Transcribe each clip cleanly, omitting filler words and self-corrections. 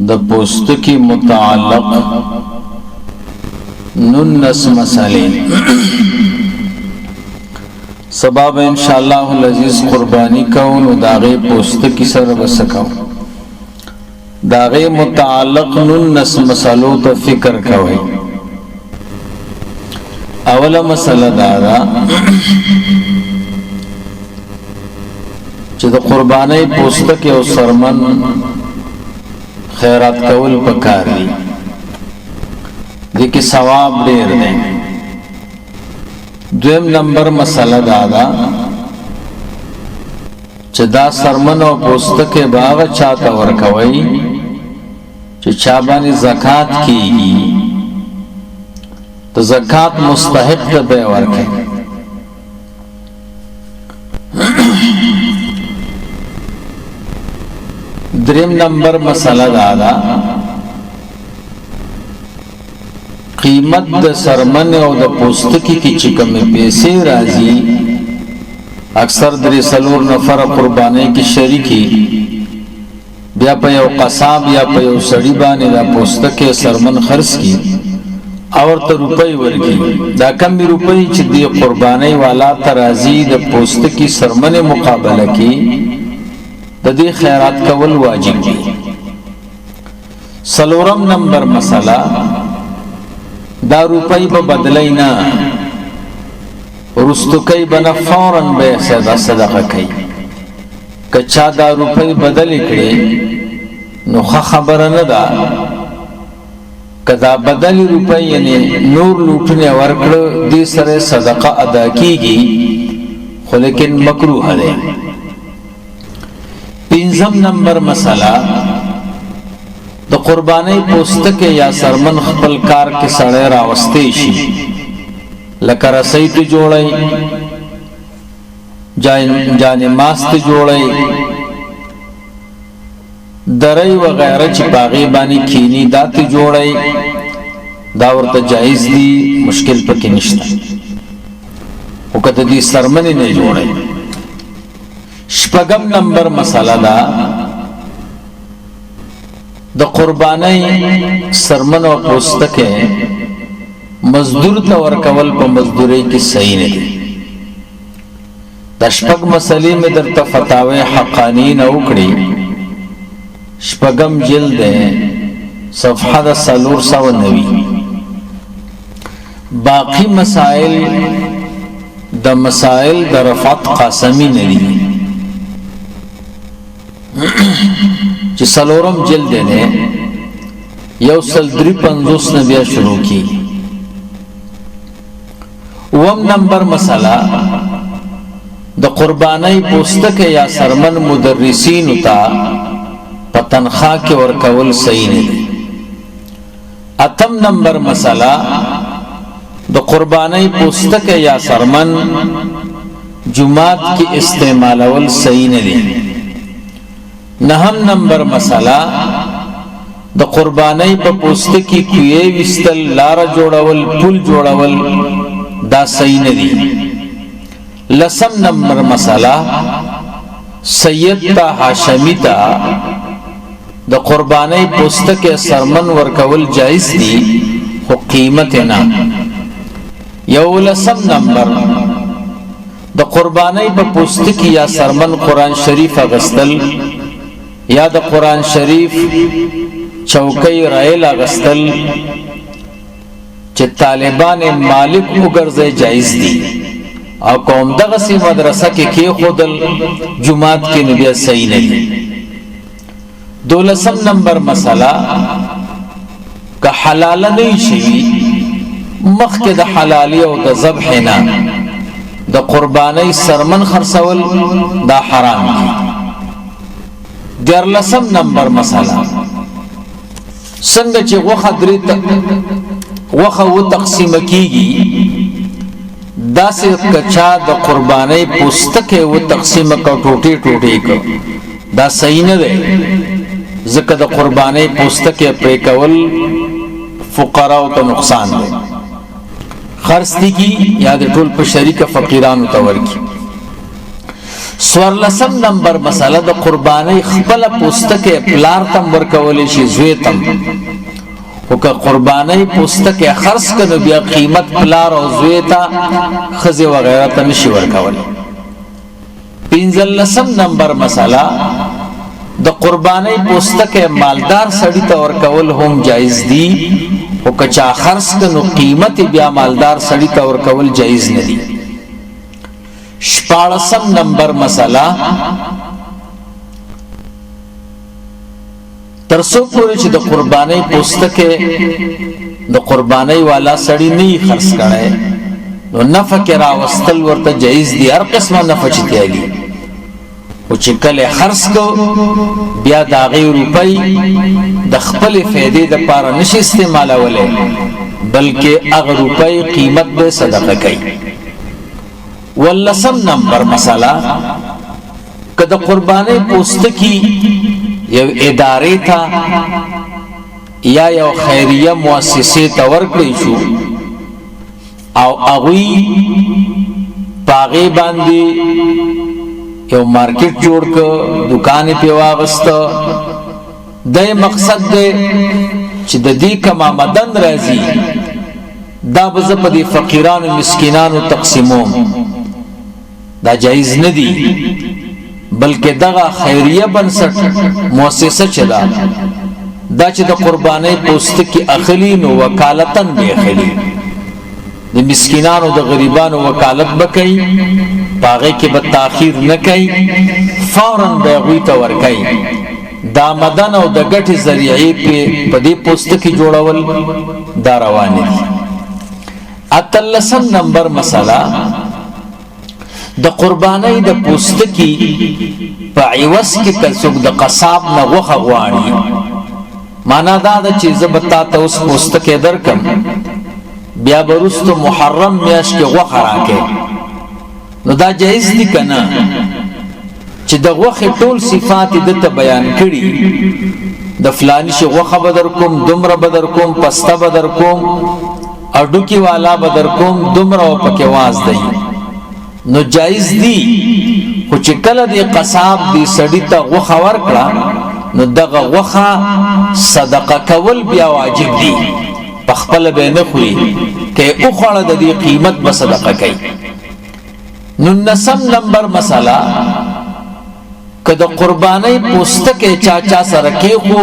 د پوستکی متعلق ننس مسئلے سبب انشاءاللہ العزیز قربانی کون داغے پوستکی سر بسکو داغے متعلق ننس مسئلو تا فکر کوئی اولا مسئلہ دادا چې د قربانی پوستکی او سرمن خیرات کول پکار دی دیکھ ثواب ډیر دی دویم نمبر مسئلہ دادا چې دا سرمن او پوستکی باغ چاته ورکوي چې چا باندې زکات کیږي تو زکات مستحق ته به ورکړي دریم نمبر مسئلہ دادا قیمت د سرمن او د پوستکی کی چکم پیسې راځي اکثر درې سلور نفر قربانی کی شریکی بیا په یو قصاب یا په یو سړی باندې د پوستکی سرمن خرڅ کی اور ته روپۍ ورکی دا کم روپۍ چې دی قربانی والا ترازی د پوستکی سرمن مقابله کی د دې خیرات کول واجب دي سلورم نمبر مسئلہ دا روپۍ په بدلای نه ورستو کوي بنا فورن به صدقه کوي کچا دا روپۍ بدل کړي نو خبره نه ده کدا بدل روپۍ یعنی نور لوټنه ورکړه دې سره صدقه ادا کیږي خو لیکن مکروه ده پنځم نمبر مسئلہ د قربانی پوستکی یا سرمن خپل کار کې سړی راوستي شي لکه رسۍ ته جوړی جانې ماست جوړی درې وغیرہ چې باغې باندې کینی داتې جوړی دا ورته جایز دی مشکل پکې نشته او کته دې سرمن نه جوړی شپږم نمبر مسئلہ دا د قربانی سرمن او پوستکه مزدور ته ورکول په مزدوري کې صحیح نه دي د شپږ مسلې مې درته فتاوی حقانی نه وکړي شپږم جلد صفحه د 390 باقی مسائل د مسائل د رفعت قاسمی نه دي چې سلورم جلد نه یو سل 350 نه بیا شروع کی وم نمبر مسئلہ د قربانی پوستکه یا سرمن مدرسین تا پتنخوا کې ورکول صحیح نه دي اتم نمبر مسئلہ د قربانی پوستکه یا سرمن جمعات کې استعمالول صحیح نه دي نهم نمبر مسئلہ د قربانی په پوستکی کوی وستل لار جوړول پل جوړول دا صحیح نه دي لسم نمبر مسئلہ سید تا هاشمی تا د قربانی پوستکی سرمن ورکول جائز دي خو قیمت نه یو لسم نمبر د قربانی په پوستکی یا سرمن قرآن شریف اغستل یا د قرآن شریف چوکۍ رایل اغستل چې طالبان مالک وګرځي جایز دي او کوم دغه سي مدرسه کې خودل جمعات کې نبی صحیح نه دي دولسم نمبر مسئلہ که حلال نه شي مخکې د حلالي او د ذبح نه د قرباني سرمن خرڅول دا حرام دي دیارلسم نمبر مسئلہ څنګه چې غوخه و تقسیم کیږي داسې کچا د قربانی پوستکه و تقسیم کو ټوټي ټوټي کو دا صحیح نه ده ځکه د قربانی پوستکه پرې کول فقراو ته نقصان ده خرڅ دي کی یا د ټول په شریک فقیرانو ته ورکی سوارلسم نمبر مسئله د قربانی خپل پوستکه پلار تم ورکول شي زوی تم او که قربانی پوستکه خرڅ کنو بیا قیمت پلار او زوی ته خزه وغیرہ ته نشي ورکول. پنځلسم نمبر مسئله د قربانی پوستکه مالدار سړی ته ورکول هم جایز دي او که چا خرڅ کنو قیمت بیا مالدار سړی ته ورکول جایز نه دي. شپاړسم نمبر مسئله ترسو پوری چې د قربانی پوستکه د قربانی والا سړی نه خرڅ کړي نو نفع کې راوستل ورته جایز دي. هر قسمه نفع چې دیږي او چې کله خرڅ کو بیا د هغه روپۍ د خپل فائدې د پاره نشي استعمالولای بلکې هغه روپۍ قیمت به صدقه کوي. ولسم نمبر مسئله که د قربانی پوستکی یو ادارې ته یا یو خیریه مؤسسه ته ورکړی شو او هغوی پاغې باندې یو مارکیټ جوړ کړ دکان پې واغسته د مقصد دی چې د دې کوم آمدن راځي دا به زه په دې فقیرانو مسکینانو تقسیموم دا جایز نه دی بلکې دغه خیریه بنسټ مؤسسه چې دا چې د قربانی پوستکی اخلي نو وکالتن به اخلي د مسکینانو د غریبانو وکالت بکئی پاغه کې به تاخير نه کوي فورا به غوي ته ور کوي. دا مدن او د ګټي ذریعې په دې پوستکی جوړول دا روان دي. اتلسم نمبر مسئله د قربانی د پوستکی په عوض کې کڅوک د قصاب نه غوخه غواړي معنا دا د چې زبتا ته اوس پوستکی درکم بیا برستو محرم میاش کې غوخه راکې نو دا جایز دي کنه چې د غوخه ټول صفات د ته بیان کړي د فلانی شي غوخه بدر کوم دومره بدر کوم پسته بدر کوم اډو کی والا بدر کوم دومره پکې واز دی نو جایز دی. خو چې کله دی قصاب دی سړی ته غوخه ورکړه نو دغه غوخه صدقه کول بیا واجب دی په خپل به نه خوري کې او خوړه د دې قیمت به صدقه کوي. نو نسم نمبر مسئله که د قربانی پوستکه چا سره کې خو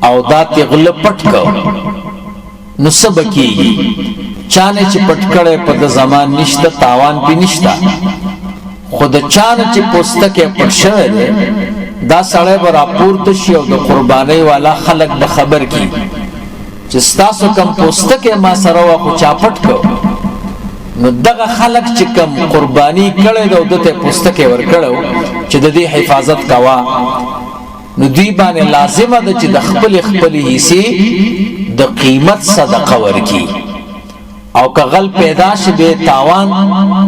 او دا تغله پټ کو نو سبکی چانه چې پټکړې په د زمان نشته تاوان پی نشته خود چانه چې پوستکه پټ شوی دی دا سړی به راپورته شي او د قربانی والا خلق به خبر کی چې ستاسو کم پوستکه ما سره وا خو چا پټ کو نو دغه خلق چې کم قربانی کړي د دته پوستکه ور کړو چې د دې حفاظت کوا نو دی باندې لازمه ده چې د خپل حصے د قیمت صدقه ورکی او که غل پیدا شي به تاوان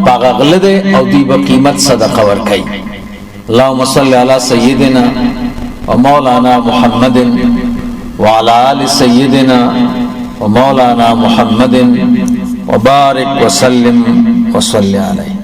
پاغه غل ده او دی به قیمت صدقه ورکي. اللهم صل علی سیدنا و مولانا محمد وعلى آل سيدنا ومولانا محمد وبارك وسلم وصل عليه.